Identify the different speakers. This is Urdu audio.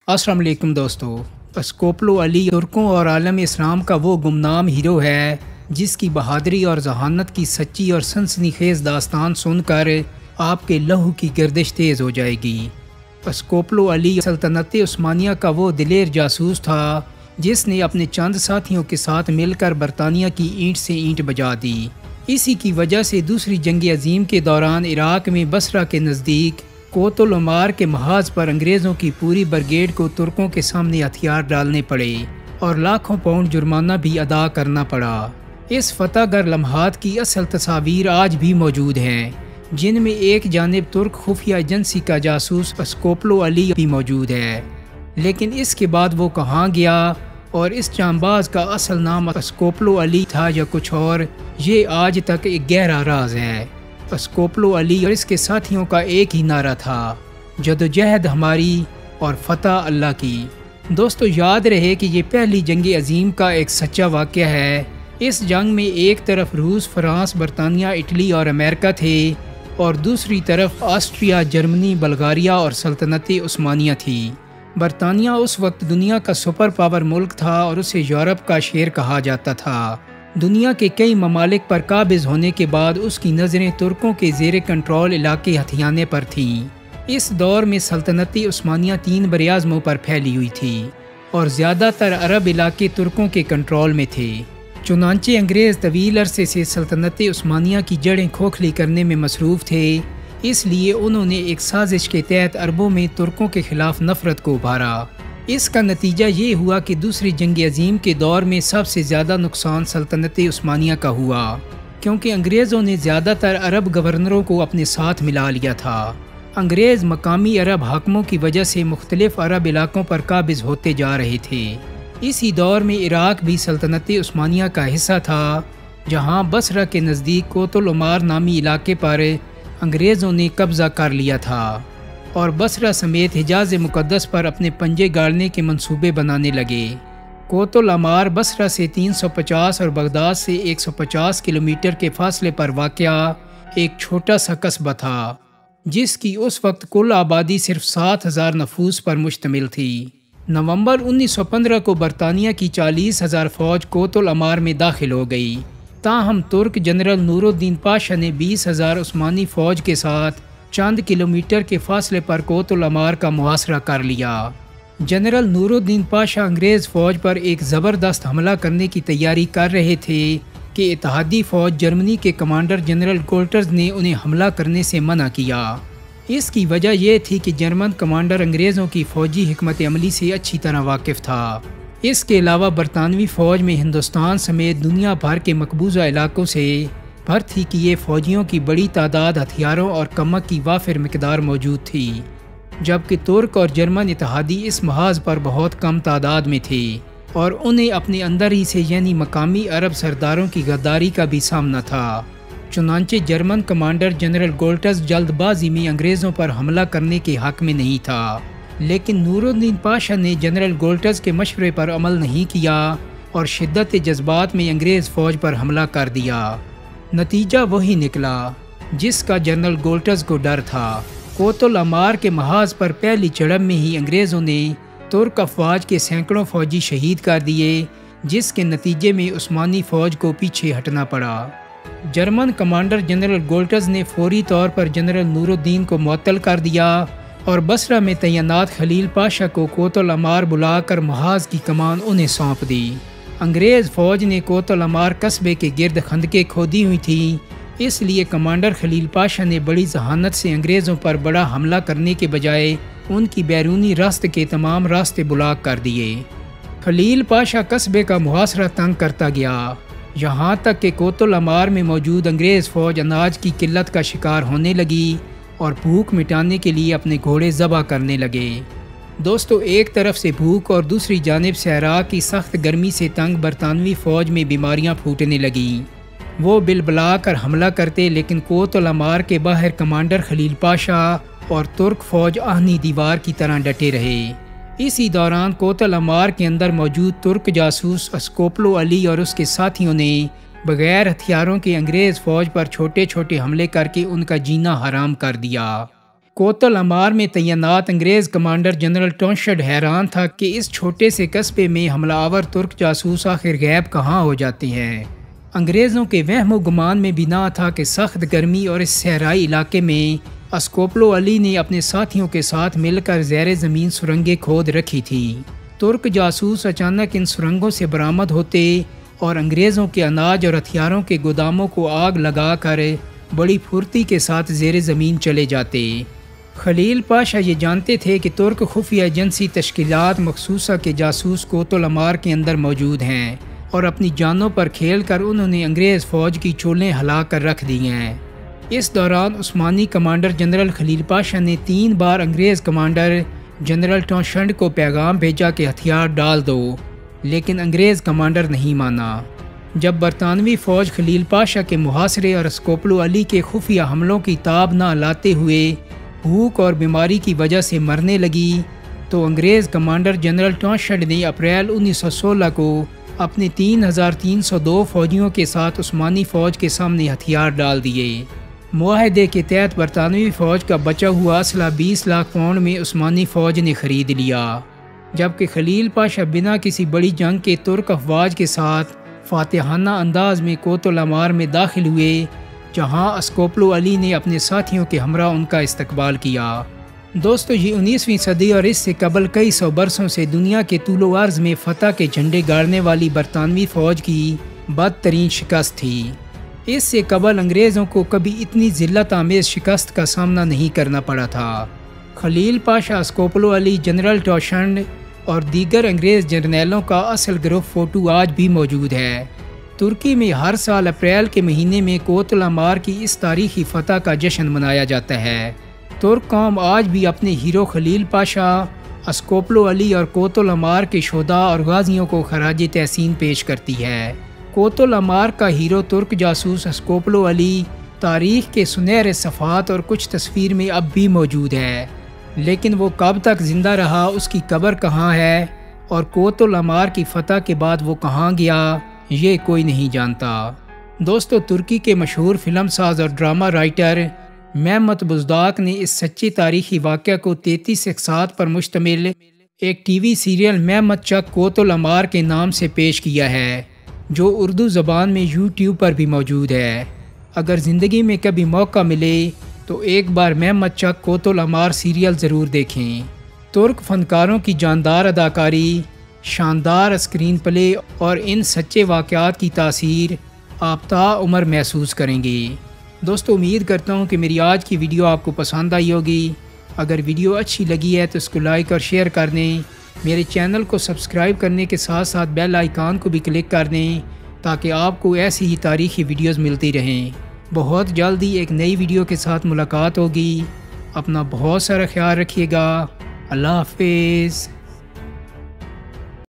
Speaker 1: السلام علیکم دوستو۔ اسکوپلو علی ترکوں اور عالم اسلام کا وہ گمنام ہیرو ہے جس کی بہادری اور ذہانت کی سچی اور سنسنی خیز داستان سن کر آپ کے لہو کی گردش تیز ہو جائے گی۔ اسکوپلو علی سلطنت عثمانیہ کا وہ دلیر جاسوس تھا جس نے اپنے چند ساتھیوں کے ساتھ مل کر برطانیہ کی اینٹ سے اینٹ بجا دی۔ اسی کی وجہ سے دوسری جنگ عظیم کے دوران عراق میں بصرہ کے نزدیک کوت العمار کے محاذ پر انگریزوں کی پوری برگیڈ کو ترکوں کے سامنے ہتھیار ڈالنے پڑے اور لاکھوں پاؤنڈ جرمانہ بھی ادا کرنا پڑا۔ اس فتح گر لمحات کی اصل تصاویر آج بھی موجود ہیں، جن میں ایک جانب ترک خفیہ ایجنسی کا جاسوس اسکوپلو علی بھی موجود ہے، لیکن اس کے بعد وہ کہاں گیا اور اس جانباز کا اصل نام اسکوپلو علی تھا یا کچھ اور، یہ آج تک ایک گہرا راز ہے۔ اسکوپلو علی اور اس کے ساتھیوں کا ایک ہی نعرہ تھا، جدوجہد ہماری اور فتح اللہ کی۔ دوستو یاد رہے کہ یہ پہلی جنگ عظیم کا ایک سچا واقعہ ہے۔ اس جنگ میں ایک طرف روس، فرانس، برطانیہ، اٹلی اور امریکہ تھے اور دوسری طرف آسٹریا، جرمنی، بلغاریہ اور سلطنت عثمانیہ تھی۔ برطانیہ اس وقت دنیا کا سپر پاور ملک تھا اور اسے یورپ کا شیر کہا جاتا تھا۔ دنیا کے کئی ممالک پر قابض ہونے کے بعد اس کی نظریں ترکوں کے زیر کنٹرول علاقے ہتھیانے پر تھیں۔ اس دور میں سلطنت عثمانیہ 3 براعظموں پر پھیلی ہوئی تھی اور زیادہ تر عرب علاقے ترکوں کے کنٹرول میں تھے۔ چنانچہ انگریز طویل عرصے سے سلطنت عثمانیہ کی جڑیں کھوکھلی کرنے میں مصروف تھے، اس لیے انہوں نے ایک سازش کے تحت عربوں میں ترکوں کے خلاف نفرت کو ابھارا۔ اس کا نتیجہ یہ ہوا کہ دوسری جنگ عظیم کے دور میں سب سے زیادہ نقصان سلطنت عثمانیہ کا ہوا، کیونکہ انگریزوں نے زیادہ تر عرب گورنروں کو اپنے ساتھ ملا لیا تھا۔ انگریز مقامی عرب حاکموں کی وجہ سے مختلف عرب علاقوں پر قابض ہوتے جا رہے تھے۔ اسی دور میں عراق بھی سلطنت عثمانیہ کا حصہ تھا، جہاں بصرہ کے نزدیک کوت العمار نامی علاقے پر انگریزوں نے قبضہ کر لیا تھا اور بصرہ سمیت حجاز مقدس پر اپنے پنجے گاڑنے کے منصوبے بنانے لگے۔ کوت العمار بصرہ سے 350 اور بغداد سے 150 کلومیٹر کے فاصلے پر واقع ایک چھوٹا سا قصبہ تھا، جس کی اس وقت کل آبادی صرف 7,000 نفوس پر مشتمل تھی۔ نومبر 1915 کو برطانیہ کی 40,000 فوج کوت العمار میں داخل ہو گئی، تاہم ترک جنرل نور الدین پاشا نے 20,000 عثمانی فوج کے ساتھ چند کلومیٹر کے فاصلے پر کوت العمار کا محاصرہ کر لیا۔ جنرل نور الدین پاشا انگریز فوج پر ایک زبردست حملہ کرنے کی تیاری کر رہے تھے کہ اتحادی فوج جرمنی کے کمانڈر جنرل گولٹرز نے انہیں حملہ کرنے سے منع کیا۔ اس کی وجہ یہ تھی کہ جرمن کمانڈر انگریزوں کی فوجی حکمت عملی سے اچھی طرح واقف تھا۔ اس کے علاوہ برطانوی فوج میں ہندوستان سمیت دنیا بھر کے مقبوضہ علاقوں سے بھرتی کیے فوجیوں کی بڑی تعداد، ہتھیاروں اور کمک کی وافر مقدار موجود تھی، جبکہ ترک اور جرمن اتحادی اس محاذ پر بہت کم تعداد میں تھے اور انہیں اپنے اندر ہی سے یعنی مقامی عرب سرداروں کی غداری کا بھی سامنا تھا۔ چنانچہ جرمن کمانڈر جنرل گولٹز جلد بازی میں انگریزوں پر حملہ کرنے کے حق میں نہیں تھا، لیکن نور الدین پاشا نے جنرل گولٹز کے مشورے پر عمل نہیں کیا اور شدت جذبات میں انگریز فوج پر حملہ کر دیا۔ نتیجہ وہی نکلا جس کا جنرل گولٹز کو ڈر تھا۔ کوت العمار کے محاذ پر پہلی جھڑپ میں ہی انگریزوں نے ترک افواج کے سینکڑوں فوجی شہید کر دیے، جس کے نتیجے میں عثمانی فوج کو پیچھے ہٹنا پڑا۔ جرمن کمانڈر جنرل گولٹز نے فوری طور پر جنرل نور الدین کو معطل کر دیا اور بصرہ میں تعینات خلیل پاشا کو کوت العمار بلا کر محاذ کی کمان انہیں سونپ دی۔ انگریز فوج نے کوت العمار قصبے کے گرد خندقیں کھودی ہوئی تھیں، اس لیے کمانڈر خلیل پاشا نے بڑی ذہانت سے انگریزوں پر بڑا حملہ کرنے کے بجائے ان کی بیرونی راست کے تمام راستے بلاک کر دیے۔ خلیل پاشا قصبے کا محاصرہ تنگ کرتا گیا، یہاں تک کہ کوت العمار میں موجود انگریز فوج اناج کی قلت کا شکار ہونے لگی اور بھوک مٹانے کے لیے اپنے گھوڑے ذبح کرنے لگے۔ دوستو، ایک طرف سے بھوک اور دوسری جانب صحرا کی سخت گرمی سے تنگ برطانوی فوج میں بیماریاں پھوٹنے لگیں۔ وہ بلبلا کر حملہ کرتے، لیکن کوت العمار کے باہر کمانڈر خلیل پاشا اور ترک فوج آہنی دیوار کی طرح ڈٹے رہے۔ اسی دوران کوت العمار کے اندر موجود ترک جاسوس اسکوپلو علی اور اس کے ساتھیوں نے بغیر ہتھیاروں کے انگریز فوج پر چھوٹے چھوٹے حملے کر کے ان کا جینا حرام کر دیا۔ کوتل امار میں تعینات انگریز کمانڈر جنرل ٹونشڈ حیران تھا کہ اس چھوٹے سے قصبے میں حملہ آور ترک جاسوس آخر غائب کہاں ہو جاتے ہیں۔ انگریزوں کے وہم و گمان میں بنا تھا کہ سخت گرمی اور اس صحرائی علاقے میں اسکوپلو علی نے اپنے ساتھیوں کے ساتھ مل کر زیر زمین سرنگیں کھود رکھی تھیں۔ ترک جاسوس اچانک ان سرنگوں سے برآمد ہوتے اور انگریزوں کے اناج اور ہتھیاروں کے گوداموں کو آگ لگا کر بڑی پھرتی کے ساتھ زیر زمین چلے جاتے۔ خلیل پاشا یہ جانتے تھے کہ ترک خفیہ ایجنسی تشکیلات مخصوصہ کے جاسوس کوتل امار کے اندر موجود ہیں اور اپنی جانوں پر کھیل کر انہوں نے انگریز فوج کی چولیں ہلا کر رکھ دی ہیں۔ اس دوران عثمانی کمانڈر جنرل خلیل پاشا نے 3 بار انگریز کمانڈر جنرل ٹونشڈ کو پیغام بھیجا کہ ہتھیار ڈال دو، لیکن انگریز کمانڈر نہیں مانا۔ جب برطانوی فوج خلیل پاشا کے محاصرے اور اسکوپلو علی کے خفیہ حملوں کی تاب نہ لاتے ہوئے بھوک اور بیماری کی وجہ سے مرنے لگی تو انگریز کمانڈر جنرل ٹونشڈ نے اپریل 1916 کو اپنے 3302 فوجیوں کے ساتھ عثمانی فوج کے سامنے ہتھیار ڈال دیے۔ معاہدے کے تحت برطانوی فوج کا بچا ہوا اسلحہ 20 لاکھ پاؤنڈ میں عثمانی فوج نے خرید لیا، جبکہ خلیل پاشا بنا کسی بڑی جنگ کے ترک افواج کے ساتھ فاتحانہ انداز میں کوتل امار میں داخل ہوئے، جہاں اسکوپلو علی نے اپنے ساتھیوں کے ہمراہ ان کا استقبال کیا۔ دوستو، یہ 19ویں صدی اور اس سے قبل کئی 100 برسوں سے دنیا کے طول و عرض میں فتح کے جھنڈے گاڑنے والی برطانوی فوج کی بدترین شکست تھی۔ اس سے قبل انگریزوں کو کبھی اتنی ذلت آمیز شکست کا سامنا نہیں کرنا پڑا تھا۔ خلیل پاشا، اسکوپلو علی، جنرل ٹونشڈ اور دیگر انگریز جرنیلوں کا اصل گروپ فوٹو آج بھی موجود ہے۔ ترکی میں ہر سال اپریل کے مہینے میں کوتل امار کی اس تاریخی فتح کا جشن منایا جاتا ہے۔ ترک قوم آج بھی اپنے ہیرو خلیل پاشا، اسکوپلو علی اور کوتل امار کے شہداء اور غازیوں کو خراج تحسین پیش کرتی ہے۔ کوتل امار کا ہیرو ترک جاسوس اسکوپلو علی تاریخ کے سنہرے صفحات اور کچھ تصویر میں اب بھی موجود ہے، لیکن وہ کب تک زندہ رہا، اس کی قبر کہاں ہے اور کوتل امار کی فتح کے بعد وہ کہاں گیا، یہ کوئی نہیں جانتا۔ دوستو، ترکی کے مشہور فلم ساز اور ڈرامہ رائٹر مہمت بزداک نے اس سچے تاریخی واقعہ کو 33 اقساط پر مشتمل ایک ٹی وی سیریل مہمت چک کوتل امار کے نام سے پیش کیا ہے، جو اردو زبان میں یوٹیوب پر بھی موجود ہے۔ اگر زندگی میں کبھی موقع ملے تو ایک بار مہمت چک کوتل امار سیریل ضرور دیکھیں۔ ترک فنکاروں کی جاندار اداکاری، شاندار اسکرین پلے اور ان سچے واقعات کی تاثیر آپ تا عمر محسوس کریں گے۔ دوستو، امید کرتا ہوں کہ میری آج کی ویڈیو آپ کو پسند آئی ہوگی۔ اگر ویڈیو اچھی لگی ہے تو اس کو لائک اور شیئر کر دیں۔ میرے چینل کو سبسکرائب کرنے کے ساتھ ساتھ بیل آئیکن کو بھی کلک کر دیں تاکہ آپ کو ایسی ہی تاریخی ویڈیوز ملتی رہیں۔ بہت جلدی ایک نئی ویڈیو کے ساتھ ملاقات ہوگی۔ اپنا بہت سارا خیال رکھیے گا۔ اللہ حافظ۔